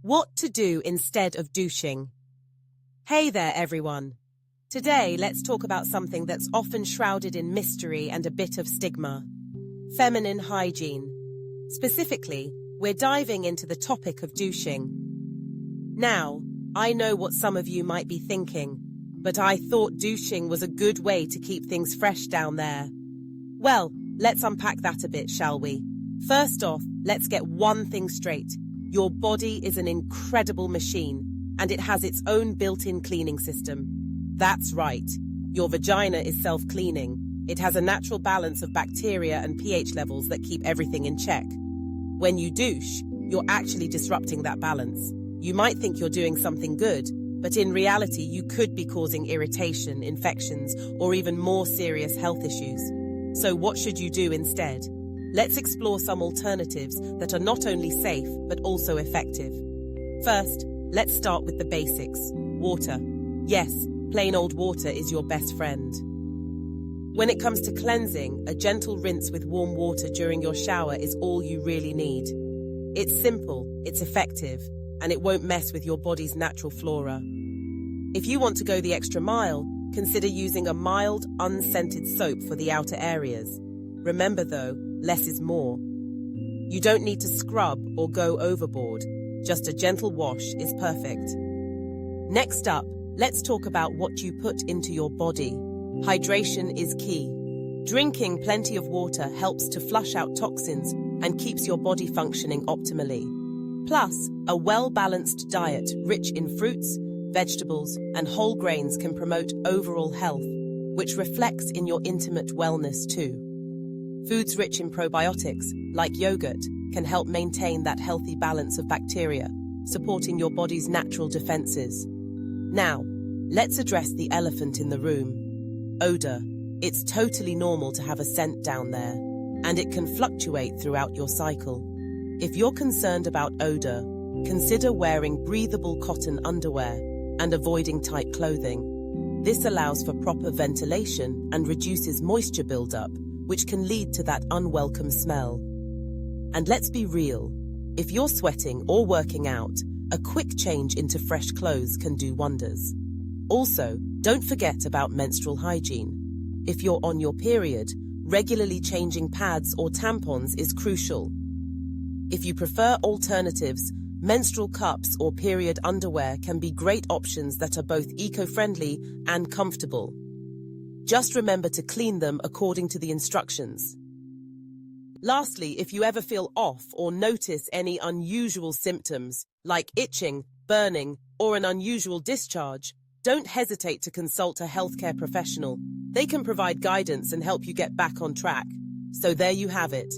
What to do instead of douching. Hey there, everyone. Today, let's talk about something that's often shrouded in mystery and a bit of stigma. Feminine hygiene. Specifically, we're diving into the topic of douching. Now, I know what some of you might be thinking, but I thought douching was a good way to keep things fresh down there. Well, let's unpack that a bit, shall we? First off, let's get one thing straight. Your body is an incredible machine, and it has its own built-in cleaning system. That's right. Your vagina is self-cleaning. It has a natural balance of bacteria and pH levels that keep everything in check. When you douche, you're actually disrupting that balance. You might think you're doing something good, but in reality, you could be causing irritation, infections, or even more serious health issues. So what should you do instead? Let's explore some alternatives that are not only safe, but also effective. First, let's start with the basics. Water. Yes, plain old water is your best friend. When it comes to cleansing, a gentle rinse with warm water during your shower is all you really need. It's simple, it's effective, and it won't mess with your body's natural flora. If you want to go the extra mile, consider using a mild, unscented soap for the outer areas. Remember though, less is more. You don't need to scrub or go overboard. Just a gentle wash is perfect. Next up, let's talk about what you put into your body. Hydration is key. Drinking plenty of water helps to flush out toxins and keeps your body functioning optimally. Plus, a well-balanced diet rich in fruits, vegetables, and whole grains can promote overall health, which reflects in your intimate wellness too. Foods rich in probiotics, like yogurt, can help maintain that healthy balance of bacteria, supporting your body's natural defenses. Now, let's address the elephant in the room. Odor. It's totally normal to have a scent down there, and it can fluctuate throughout your cycle. If you're concerned about odor, consider wearing breathable cotton underwear and avoiding tight clothing. This allows for proper ventilation and reduces moisture buildup, which can lead to that unwelcome smell. And let's be real, if you're sweating or working out, a quick change into fresh clothes can do wonders. Also, don't forget about menstrual hygiene. If you're on your period, regularly changing pads or tampons is crucial. If you prefer alternatives, menstrual cups or period underwear can be great options that are both eco-friendly and comfortable. Just remember to clean them according to the instructions. Lastly, if you ever feel off or notice any unusual symptoms, like itching, burning, or an unusual discharge, don't hesitate to consult a healthcare professional. They can provide guidance and help you get back on track. So there you have it.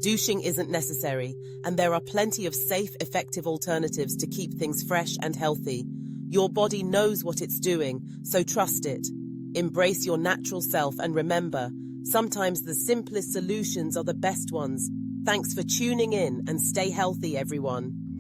Douching isn't necessary, and there are plenty of safe, effective alternatives to keep things fresh and healthy. Your body knows what it's doing, so trust it. Embrace your natural self and remember, sometimes the simplest solutions are the best ones. Thanks for tuning in and stay healthy, everyone.